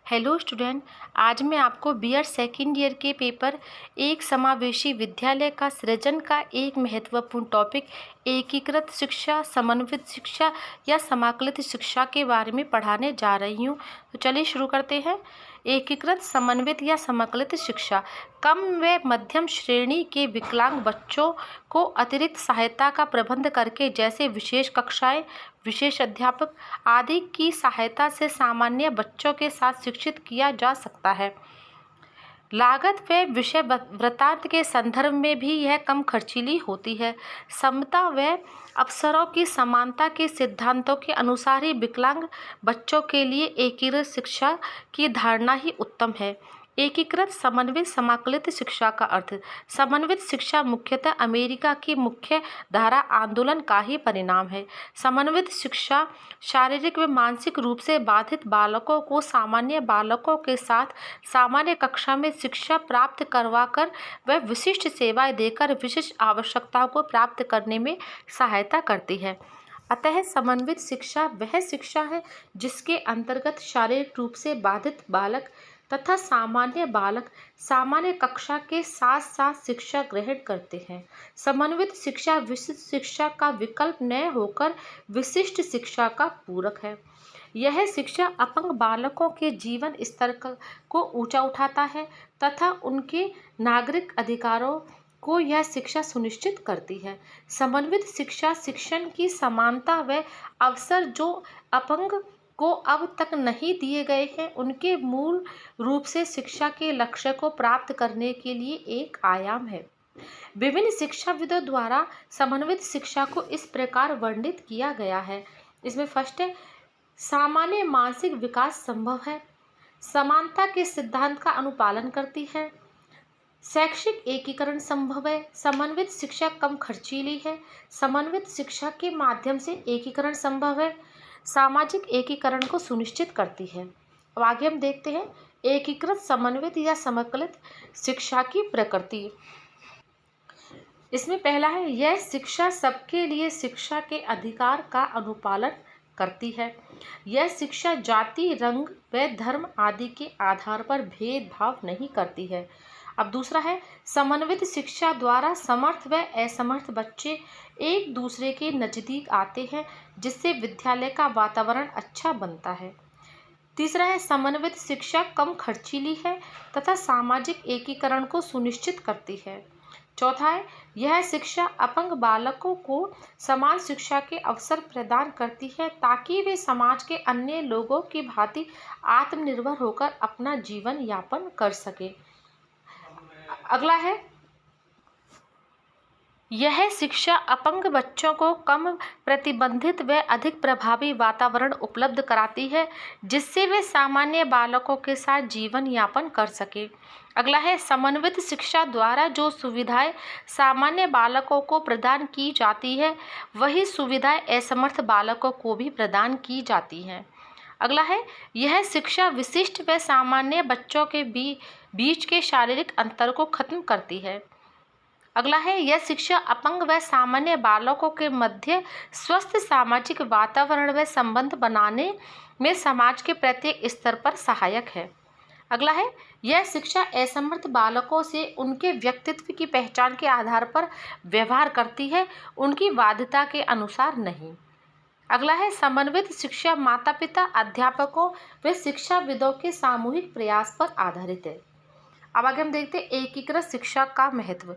Hello student. आज मैं आपको बीएड सेकेंड ईयर के पेपर एक समावेशी विद्यालय का सृजन का एक महत्वपूर्ण टॉपिक एकीकृत शिक्षा, समन्वित शिक्षा या समाकलित शिक्षा के बारे में पढ़ाने जा रही हूँ। तो चलिए शुरू करते हैं। एकीकृत, समन्वित या समाकलित शिक्षा कम व मध्यम श्रेणी के विकलांग बच्चों को अतिरिक्त सहायता का प्रबंध करके, जैसे विशेष कक्षाएं, विशेष अध्यापक आदि की सहायता से सामान्य बच्चों के साथ शिक्षित किया जा सकता है। लागत व विषय वृत्तांत के संदर्भ में भी यह कम खर्चीली होती है। समता व अवसरों की समानता के सिद्धांतों के अनुसार ही विकलांग बच्चों के लिए एकीकृत शिक्षा की धारणा ही उत्तम है। एकीकृत, समन्वित, समाकलित शिक्षा का अर्थ। समन्वित शिक्षा मुख्यतः अमेरिका की मुख्य धारा आंदोलन का ही परिणाम है। समन्वित शिक्षा शारीरिक व मानसिक रूप से बाधित बालकों को सामान्य बालकों के साथ सामान्य कक्षा में शिक्षा प्राप्त करवाकर व विशिष्ट सेवाएं देकर विशिष्ट आवश्यकताओं को प्राप्त करने में सहायता करती है। अतः समन्वित शिक्षा वह शिक्षा है जिसके अंतर्गत शारीरिक रूप से बाधित बालक तथा सामान्य बालक सामान्य कक्षा के साथ साथ शिक्षा ग्रहण करते हैं। समन्वित शिक्षा विशिष्ट शिक्षा का विकल्प न होकर विशिष्ट शिक्षा का पूरक है। यह शिक्षा अपंग बालकों के जीवन स्तर को ऊंचा उठाता है तथा उनके नागरिक अधिकारों को यह शिक्षा सुनिश्चित करती है। समन्वित शिक्षा शिक्षण की समानता व अवसर जो अपंग को अब तक नहीं दिए गए हैं, उनके मूल रूप से शिक्षा के लक्ष्य को प्राप्त करने के लिए एक आयाम है। विभिन्न शिक्षाविदों द्वारा समन्वित शिक्षा को इस प्रकार वर्णित किया गया है। इसमें फर्स्ट है, सामान्य मानसिक विकास संभव है, समानता के सिद्धांत का अनुपालन करती है, शैक्षिक एकीकरण संभव है, समन्वित शिक्षा कम खर्चीली है, समन्वित शिक्षा के माध्यम से एकीकरण संभव है, सामाजिक एकीकरण को सुनिश्चित करती है। अब आगे हम देखते हैं एकीकृत, समन्वित या समाकलित शिक्षा की प्रकृति। इसमें पहला है, यह शिक्षा सबके लिए शिक्षा के अधिकार का अनुपालन करती है। यह शिक्षा जाति, रंग व धर्म आदि के आधार पर भेदभाव नहीं करती है। अब दूसरा है, समन्वित शिक्षा द्वारा समर्थ व असमर्थ बच्चे एक दूसरे के नज़दीक आते हैं, जिससे विद्यालय का वातावरण अच्छा बनता है। तीसरा है, समन्वित शिक्षा कम खर्चीली है तथा सामाजिक एकीकरण को सुनिश्चित करती है। चौथा है, यह शिक्षा अपंग बालकों को समान शिक्षा के अवसर प्रदान करती है ताकि वे समाज के अन्य लोगों की भांति आत्मनिर्भर होकर अपना जीवन यापन कर सके। अगला है, यह शिक्षा अपंग बच्चों को कम प्रतिबंधित व अधिक प्रभावी वातावरण उपलब्ध कराती है, जिससे वे सामान्य बालकों के साथ जीवन यापन कर सके। अगला है, समन्वित शिक्षा द्वारा जो सुविधाएं सामान्य बालकों को प्रदान की जाती है, वही सुविधाएं असमर्थ बालकों को भी प्रदान की जाती हैं। अगला है, यह शिक्षा विशिष्ट व सामान्य बच्चों के बीच के शारीरिक अंतर को खत्म करती है। अगला है, यह शिक्षा अपंग व सामान्य बालकों के मध्य स्वस्थ सामाजिक वातावरण व संबंध बनाने में समाज के प्रत्येक स्तर पर सहायक है। अगला है, यह शिक्षा असमर्थ बालकों से उनके व्यक्तित्व की पहचान के आधार पर व्यवहार करती है, उनकी बाध्यता के अनुसार नहीं। अगला है, समन्वित शिक्षा माता पिता, अध्यापकों व शिक्षाविदों के सामूहिक प्रयास पर आधारित है। अब आगे हम देखते हैं एकीकृत शिक्षा का महत्व।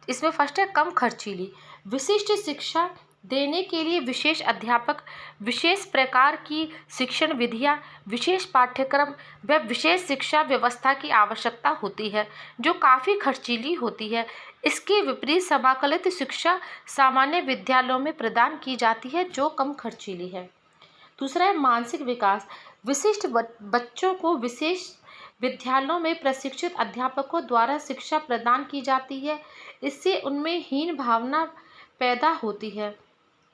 इसमें फर्स्ट है, कम खर्चीली। विशिष्ट शिक्षा देने के लिए विशेष अध्यापक, विशेष प्रकार की शिक्षण विधियाँ, विशेष पाठ्यक्रम व विशेष शिक्षा व्यवस्था की आवश्यकता होती है, जो काफ़ी खर्चीली होती है। इसके विपरीत समाकलित शिक्षा सामान्य विद्यालयों में प्रदान की जाती है, जो कम खर्चीली है। दूसरा है, मानसिक विकास। विशिष्ट बच्चों को विशेष विद्यालयों में प्रशिक्षित अध्यापकों द्वारा शिक्षा प्रदान की जाती है। इससे उनमें हीन भावना पैदा होती है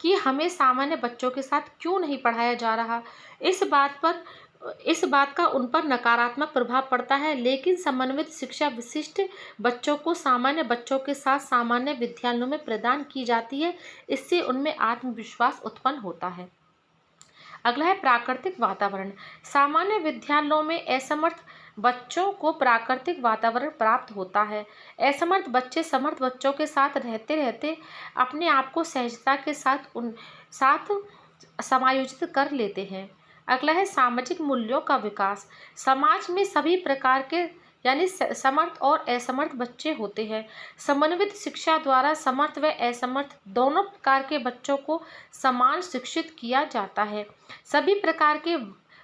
कि हमें सामान्य बच्चों के साथ क्यों नहीं पढ़ाया जा रहा। इस बात का उन पर नकारात्मक प्रभाव पड़ता है। लेकिन समन्वित शिक्षा विशिष्ट बच्चों को सामान्य बच्चों के साथ सामान्य विद्यालयों में प्रदान की जाती है। इससे उनमें आत्मविश्वास उत्पन्न होता है। अगला है प्राकृतिक वातावरण। सामान्य विद्यालयों में असमर्थ बच्चों को प्राकृतिक वातावरण प्राप्त होता है। असमर्थ बच्चे समर्थ बच्चों के साथ रहते रहते अपने आप को सहजता के साथ समायोजित कर लेते हैं। अगला है सामाजिक मूल्यों का विकास। समाज में सभी प्रकार के यानी समर्थ और असमर्थ बच्चे होते हैं। समन्वित शिक्षा द्वारा समर्थ व असमर्थ दोनों प्रकार के बच्चों को समान शिक्षित किया जाता है। सभी प्रकार के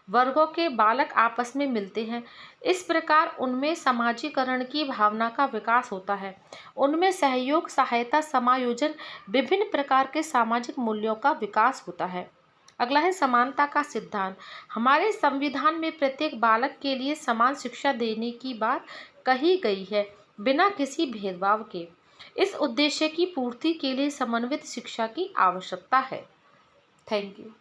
वर्गों के बालक आपस में मिलते हैं। इस प्रकार उनमें समाजीकरण की भावना का विकास होता है। उनमें सहयोग, सहायता, समायोजन, विभिन्न प्रकार के सामाजिक मूल्यों का विकास होता है। अगला है समानता का सिद्धांत। हमारे संविधान में प्रत्येक बालक के लिए समान शिक्षा देने की बात कही गई है, बिना किसी भेदभाव के। इस उद्देश्य की पूर्ति के लिए समन्वित शिक्षा की आवश्यकता है। Thank you.